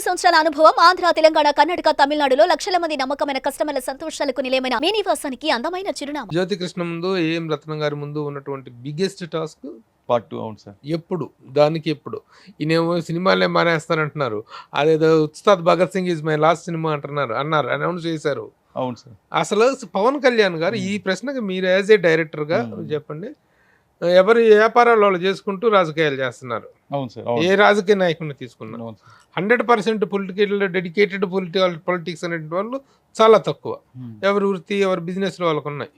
సంవత్సరాల అనుభవం ఆంధ్ర, తెలంగాణ, కర్ణాటక, తమిళనాడులో లక్షల మంది నమ్మకమైన కస్టమర్ల సంతోషాలకు నిలయమైన మీ నివాసానికి అందమైన చిరునామా. జ్యోతికృష్ణ ముందు ఏం రత్నం గారి ముందు ఉన్నటువంటి బిగ్గెస్ట్ టాస్క్ పార్ట్ 2. అవును సార్. ఎప్పుడు దానికి ఎప్పుడు ఈయనేమో సినిమాలే మానేస్తానంటున్నారు. అదేదో Ustaad Bhagat Singh is my last cinema అన్నారు అనౌన్స్ చేశారు. అవును సార్. అసలు పవన్ కళ్యాణ్ గారు ఈ ప్రశ్నకి మీరు యాజ్ ఏ డైరెక్టర్గా చెప్పండి. ఎవరి వ్యాపారాలు వాళ్ళు చేసుకుంటూ రాజకీయాలు చేస్తున్నారు. అవును సార్. ఏ రాజకీయ నాయకుడిని తీసుకున్నారు అవును సార్. 100% పొలిటికల్ డెడికేటెడ్ పొలిటిక్స్ అనే వాళ్ళు చాలా తక్కువ. ఎవరి వృత్తి ఎవరి బిజినెస్లో వాళ్ళకు ఉన్నాయి,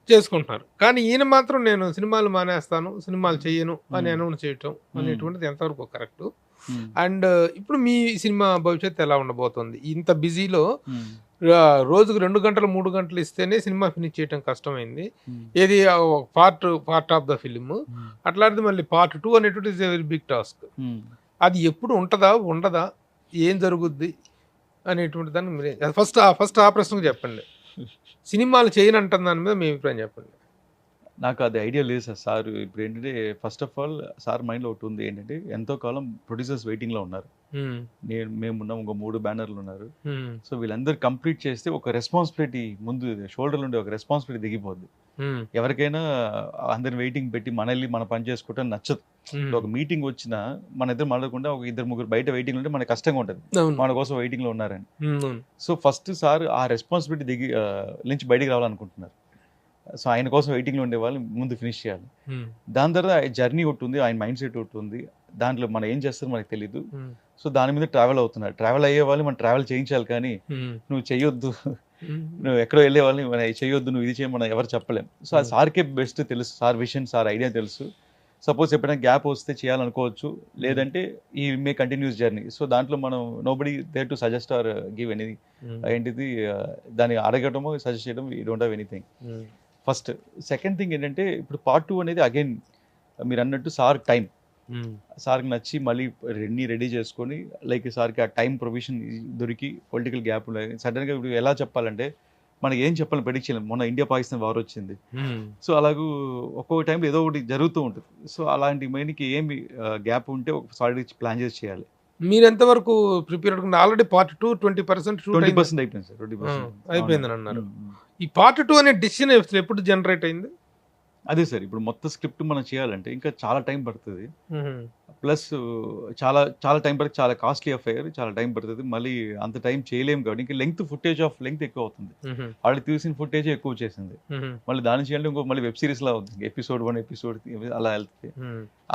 చేసుకుంటున్నారు. కానీ ఈయన మాత్రం నేను సినిమాలు మానేస్తాను, సినిమాలు చెయ్యను అని అనౌన్స్ చేయటం అనేటువంటిది ఎంతవరకు కరెక్ట్? అండ్ ఇప్పుడు మీ సినిమా భవిష్యత్తు ఎలా ఉండబోతుంది? ఇంత బిజీలో రోజుకు 2 గంటలు 3 గంటలు ఇస్తేనే సినిమా ఫినిష్ చేయటం కష్టమైంది. ఏది పార్ట్ ఆఫ్ ద ఫిలిం, అట్లాంటిది మళ్ళీ పార్ట్ 2 అనేటువంటి is a very big task. అది ఎప్పుడు ఉంటుందా ఉండదా, ఏం జరుగుద్ది అనేటువంటి దాన్ని మీరు ఫస్ట్ ఆ ప్రశ్నకు చెప్పండి. సినిమాలు చేయనంటున్న దాని మీద మీ అభిప్రాయం చెప్పండి. నాకు అది ఐడియా లేదు సార్. సార్ ఇప్పుడు ఏంటంటే ఫస్ట్ ఆఫ్ ఆల్ సార్ మైండ్లో ఒకటి ఉంది ఏంటంటే ఎంతో కాలం ప్రొడ్యూసర్స్ వెయిటింగ్లో ఉన్నారు. మేమున్నాం, ఇంకో 3 బ్యానర్లు ఉన్నారు. సో వీళ్ళందరూ కంప్లీట్ చేస్తే ఒక రెస్పాన్సిబిలిటీ ముందు షోల్డర్ నుండి ఒక రెస్పాన్సిబిలిటీ దిగిపోద్ది. ఎవరికైనా అందరిని వెయిటింగ్ పెట్టి మనల్ని మన పని చేసుకోవటం నచ్చదు. ఒక మీటింగ్ వచ్చినా మన ఇద్దరు మాట్లాడకుండా ఒక 2-3 బయట వెయిటింగ్ ఉంటే మనకు కష్టంగా ఉంటుంది, మన కోసం వెయిటింగ్ లో ఉన్నారని. సో ఫస్ట్ సార్ ఆ రెస్పాన్సిబిలిటీ నుంచి బయటికి రావాలనుకుంటున్నారు. సో ఆయన కోసం వెయిటింగ్లో ఉండే వాళ్ళు ముందు ఫినిష్ చేయాలి. దాని తర్వాత జర్నీ ఒకటి ఉంది, ఆయన మైండ్ సెట్ ఒకటి ఉంది. దాంట్లో మనం ఏం చేస్తారో మనకు తెలియదు. సో దాని మీద ట్రావెల్ అవుతున్నారు. ట్రావెల్ అయ్యే వాళ్ళు మనం ట్రావెల్ చేయించాలి, కానీ నువ్వు చెయ్యొద్దు, నువ్వు ఎక్కడో వెళ్ళే వాళ్ళని మనం చెయ్యొద్దు, నువ్వు ఇది చేయ మనం ఎవరు చెప్పలేం. సో అది సార్కే బెస్ట్ తెలుసు, సార్ విషన్, సార్ ఐడియా తెలుసు. సపోజ్ ఎప్పుడైనా గ్యాప్ వస్తే చేయాలనుకోవచ్చు, లేదంటే ఈ మే కంటిన్యూస్ జర్నీ. సో దాంట్లో మనం nobody there to suggest or give anything. ఏంటిది దాన్ని అడగటమో సజెస్ట్ చేయడం, you don't have anything. First. Second thing ఏంటంటే ఇప్పుడు పార్ట్ 2 అనేది అగైన్ మీరు అన్నట్టు సార్ టైం, సార్కి నచ్చి మళ్ళీ రెడీ చేసుకొని లైక్ సార్కి ఆ టైం ప్రొవిజన్ దొరికి పొలిటికల్ గ్యాప్ సడన్గా ఇప్పుడు ఎలా చెప్పాలంటే మనకి ఏం చెప్పాలని ప్రెడిక్ట్ చేయలేం. మొన్న ఇండియా పాకిస్తాన్ వార్ వచ్చింది. సో అలాగూ ఒక్కొక్క టైంలో ఏదో ఒకటి జరుగుతూ ఉంటుంది. సో అలాంటి మైండ్కి ఏమి గ్యాప్ ఉంటే ఒక సాలిడ్ ప్లాన్ చేసి చేయాలి. మీరు ఎంతవరకు ప్రిపేర్? ఆల్రెడీ పార్ట్ 2 20% 20% అయిపోయింది సార్. 20% అయిపోయిందని అన్నారు. ఈ పార్ట్ 2 అనే డిసిషన్ ఎప్పుడు జనరేట్ అయింది? అదే సార్, ఇప్పుడు మొత్తం స్క్రిప్ట్ మనం చేయాలంటే ఇంకా చాలా టైం పడుతుంది. ప్లస్ చాలా చాలా టైం పడుతుంది, చాలా కాస్ట్లీ అఫైర్, చాలా టైం పడుతుంది. మళ్ళీ అంత టైం చేయలేము కాబట్టి ఇంకా లెంగ్త్ ఎక్కువ అవుతుంది. వాళ్ళు తీసిన ఫుటేజ్ ఎక్కువ చేసింది. మళ్ళీ దాని చేయాలంటే ఇంకో మళ్ళీ వెబ్ సిరీస్ లా అవుతుంది, ఎపిసోడ్ 1 ఎపిసోడ్ అలా వెళ్తుంది.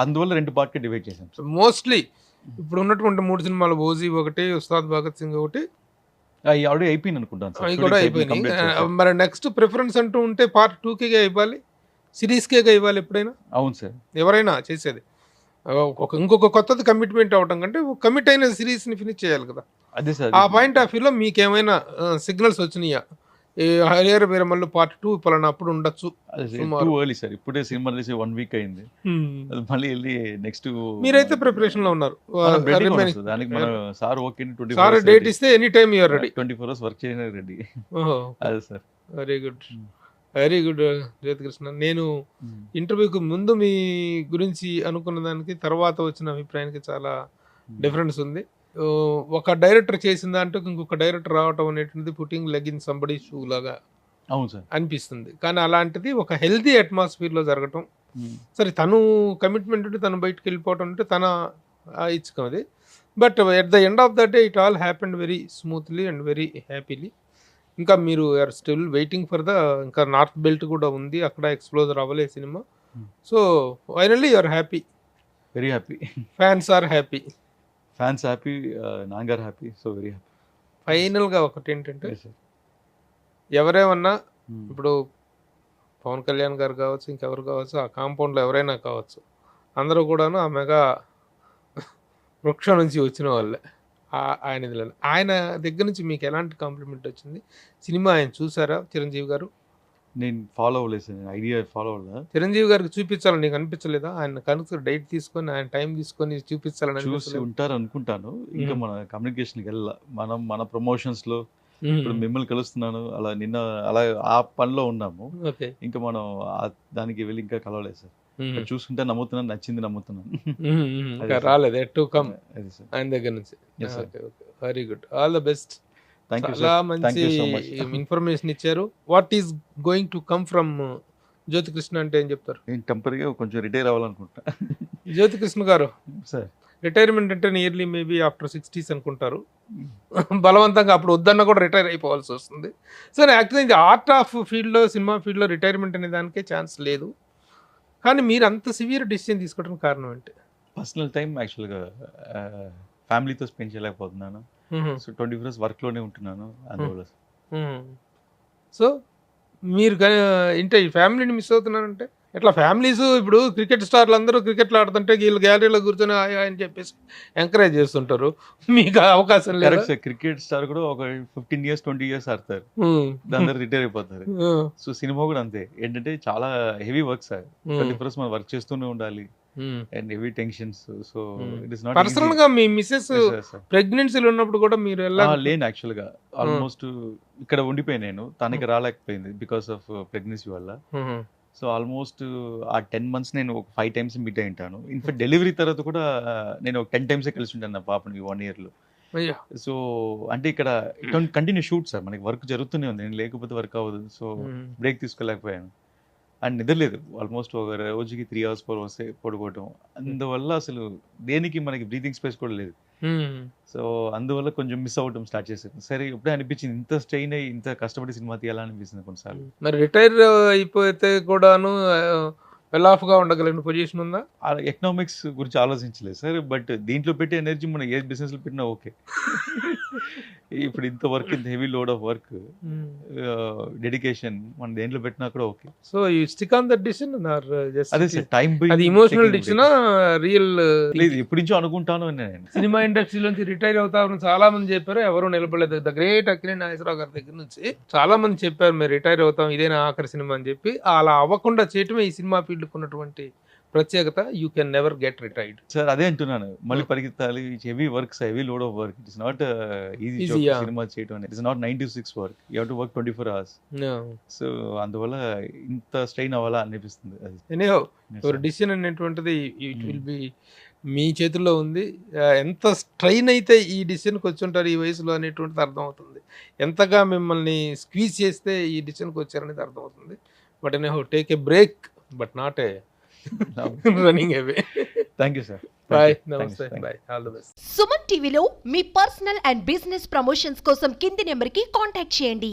అందువల్ల 2 పార్ట్కి డివైడ్ చేసాం. మోస్ట్లీ ఇప్పుడు ఉన్నటువంటి 3 సినిమాలు, ఓజీ ఒకటి, ఉస్తాద్ భగత్ సింగ్ ఒకటి, ఆల్రెడీ అయిపోయింది అనుకుంటాను సార్. అవి కూడా అయిపోయినాయి. మరి నెక్స్ట్ ప్రిఫరెన్స్ అంటూ ఉంటే పార్ట్ 2కే ఇవ్వాలి, సిరీస్కే ఇవ్వాలి ఎప్పుడైనా? అవును సార్. ఎవరైనా చేసేది ఇంకొక కొత్తది కమిట్మెంట్ అవటం కంటే కమిట్ అయిన సిరీస్ ని ఫినిష్ చేయాలి కదా. అదే సార్. ఆ పాయింట్ ఆఫ్ వ్యూలో మీకేమైనా సిగ్నల్స్ వచ్చినాయా? హరిహర వీరమల్లు పార్ట్ 2 పలానా అప్పుడు ఉండొచ్చు? సార్ ఇప్పుడే సినిమా రిలీజ్ 1 వీక్ అయింది. మళ్ళీ వెళ్ళి నెక్స్ట్ మీరైతే ప్రిపరేషన్ లో ఉన్నారు. దానికి మన సార్ ఓకే, సార్ డేట్ ఇస్తే any time you're ready, 24 hours work చేయడానికి రెడీ. అదే sir. Very good, very good Jyothikrishna. నేను ఇంటర్వ్యూకి ముందు మీ గురించి అనుకున్న దానికి తర్వాత వచ్చిన అభిప్రాయానికి చాలా డిఫరెన్స్ ఉంది. ఒక డైరెక్టర్ చేసిన దాంట్లో ఇంకొక డైరెక్టర్ రావటం అనేటువంటిది putting leg in somebody shoe లాగా అవును సార్ అనిపిస్తుంది. కానీ అలాంటిది ఒక హెల్తీ అట్మాస్ఫియర్లో జరగటం. సరే, తను కమిట్మెంట్ ఉంటే తను బయటకు వెళ్ళిపోవటం అంటే తన ఇచ్చకం అది. But at the end of the day it all happened very smoothly and very happily. ఇంకా మీరు are still waiting for the ఇంకా నార్త్ బెల్ట్ కూడా ఉంది, అక్కడ ఎక్స్ప్లోజర్ అవ్వలే cinema. So finally you are happy, very happy. Fans are happy, fans happy, నాన్నగారు happy. So very happy. ఫైనల్గా ఒకటి ఏంటంటే, ఎవరేమన్నా ఇప్పుడు పవన్ కళ్యాణ్ గారు కావచ్చు, ఇంకెవరు కావచ్చు, ఆ కాంపౌండ్లో ఎవరైనా కావచ్చు, అందరూ కూడాను ఆ మెగా వృక్షం నుంచి వచ్చిన వాళ్ళే. ఆయన దగ్గర నుంచి మీకు ఎలాంటి కాంప్లిమెంట్ వచ్చింది? సినిమా ఆయన చూసారా చిరంజీవి గారు? నేను ఫాలో అవ్వలేదు సార్, ఐడియా ఫాలో అవ్వలేదు. చిరంజీవి గారికి చూపించాలని నీకు అనిపించలేదా? ఆయన కనుక డైట్ తీసుకొని ఆయన టైం తీసుకొని చూపించాలని చూసి ఉంటారు అనుకుంటాను. ఇంకా మన కమ్యూనికేషన్కి వెళ్ళాలి, మన ప్రమోషన్స్లో ఇప్పుడు మిమ్మల్ని కలుస్తున్నాను, అలా నిన్న అలా ఆ పనిలో ఉన్నాము. ఇంకా మనం దానికి వెళ్ళి ఇంకా కలవలేదు సార్. చూస్తుంటే నమ్ముతున్నాను, నచ్చింది నమ్ముతున్నాను. ఇంకా రాలేదు ఎట్ టు కమ్ అది సార్. ఆయన దగ్గర నుంచి. Yes, sir. Very good, all the best. Thank you చాలా సార్. థ్యాంక్ మంచి యూ సో మచ్. ఇన్ఫర్మేషన్ ఇచ్చారు. What is going to come from Jyothi Krishna అంటే ఏం చెప్తారు? నేను టెంపరీగా కొంచెం రిటైర్ అవ్వాలనుకుంటా జ్యోతికృష్ణ గారు సార్. రిటైర్మెంట్ అంటే నియర్లీ మేబీ ఆఫ్టర్ 60s అనుకుంటారు. బలవంతంగా అప్పుడు వద్దన్నా కూడా రిటైర్ అయిపోవాల్సి వస్తుంది. సో యాక్చువల్లీ ఇది ఆర్ట్ ఆఫ్ ఫీల్డ్లో, సినిమా ఫీల్డ్లో రిటైర్మెంట్ అనే దానికే ఛాన్స్ లేదు. కానీ మీరు అంత సివియర్ డిసిషన్ తీసుకోవడానికి కారణం ఏంటి? పర్సనల్ టైం యాక్చువల్గా ఫ్యామిలీతో స్పెండ్ చేయలేకపోతున్నాను. సో 24 hours వర్క్లోనే ఉంటున్నాను అందువల్ల. సో మీరు ఇంటే ఈ ఫ్యామిలీని మిస్ అవుతున్నారంటే ఎట్లా? ఫ్యామిలీస్ ఇప్పుడు క్రికెట్ స్టార్లు అందరూ క్రికెట్లు ఆడుతుంటే వీళ్ళు గ్యాలరీలో కూర్చొని అని చెప్పేసి ఎంకరేజ్ చేస్తుంటారు. మీకు ఆ అవకాశం లేదు. Correct sir. క్రికెట్ స్టార్ కూడా ఒక 15 years 20 years ఆడతారు, అందరు రిటైర్ అయిపోతారు. సో సినిమా కూడా అంతే. ఏంటంటే చాలా హెవీ వర్క్ సార్. 24 hours మనం వర్క్ చేస్తూనే ఉండాలి and heavy tensions. So it is not personal గా మీ మిస్సెస్ ప్రెగ్నెన్సీలో ఉన్నప్పుడు కూడా మీరు లేను యాక్చువల్ గా. ఆల్మోస్ట్ ఇక్కడ ఉండిపోయి నేను, తనకి రాలేకపోయింది బికాస్ ఆఫ్ ప్రెగ్నెన్సీ వల్ల. సో ఆల్మోస్ట్ ఆ 10 months నేను ఒక 5 times మీట్ అయి ఉంటాను. ఇన్ఫాక్ట్ డెలివరీ తర్వాత కూడా నేను ఒక 10 times కలిసి ఉంటాను నా పాపని 1 year లో. సో అంటే ఇక్కడ కంటిన్యూ షూట్ సార్, మనకి వర్క్ జరుగుతూనే ఉంది. నేను లేకపోతే వర్క్ అవ్వదు. సో బ్రేక్ తీసుకోలేకపోయాను అండ్ నిద్రలేదు. ఆల్మోస్ట్ ఒక రోజుకి 3 hours 4 hours పడుకోవటం. అందువల్ల అసలు దేనికి మనకి బ్రీతింగ్ స్పేస్ కూడా లేదు. సో అందువల్ల కొంచెం మిస్ అవ్వటం స్టార్ట్ చేశాను. సరే ఇప్పుడే అనిపించింది, ఇంత స్ట్రెయిన్ అయ్యి ఇంత కష్టపడి సినిమా తీయాలనిపిస్తుంది కొన్నిసార్లు. మరి రిటైర్ అయిపోతే కూడాను వెల్ ఆఫ్ గా ఉండగలిగిన పొజిషన్ ఉందా? ఎకనామిక్స్ గురించి ఆలోచించలేదు సార్. బట్ దీంట్లో పెట్టే ఎనర్జీ మనం ఏ బిజినెస్ లో పెట్టినా ఓకే. ఇప్పుడు ఇంత వర్క్, ఇంత heavy load of work, dedication మనం దేంట్లో పెట్టినా కూడా okay. So you stick on that decision or just అదే సార్ టైం అది ఎమోషనల్ డిసిషన్ రియల్? లేదు, ఎప్పటి నుంచో అనుకుంటాను నేను. సినిమా ఇండస్ట్రీలోంచి రిటైర్ అవుతామని చాలా మంది చెప్పారు, ఎవరు నిలబడలేదు. ద గ్రేట్ అక్కినేని నాగేశ్వరరావు గారి దగ్గర నుంచి చాలా మంది చెప్పారు మేము రిటైర్ అవుతాం, ఇదేనా ఆఖరి సినిమా అని చెప్పి. అలా అవ్వకుండా చేయటమే ఈ సినిమా ఫీల్డ్ ఉన్నటువంటి ప్రత్యేకత. You can never get retired sir. అదే అంటున్నాను, మళ్ళీ పరిగెత్తాలి. Heavy works, heavy load of work. It is not easy cinema చేయడం. It is not 9 to 6 work. You have to work 24 hours. So అందువల్ల ఇంత స్ట్రెయిన్ అవ్వాలా అనిపిస్తుంది. ఎనీహౌ యువర్ డిసిషన్ అనేటువంటిది ఇట్ విల్ బి మీ చేతుల్లో ఉంది. ఎంత స్ట్రెయిన్ అయితే ఈ డిసిషన్కి వచ్చి ఉంటారు ఈ వయసులో అనేటువంటిది అర్థమవుతుంది. ఎంతగా మిమ్మల్ని స్క్వీజ్ చేస్తే ఈ డిసిషన్కి వచ్చారనేది అర్థమవుతుంది. But anyhow take a break but not a running away. Thank you sir. Bye, నమస్తే, bye, all the best. Suman టీవీలో మీ పర్సనల్ అండ్ బిజినెస్ ప్రమోషన్స్ కోసం కింది నెంబర్కి కాంటాక్ట్ చేయండి.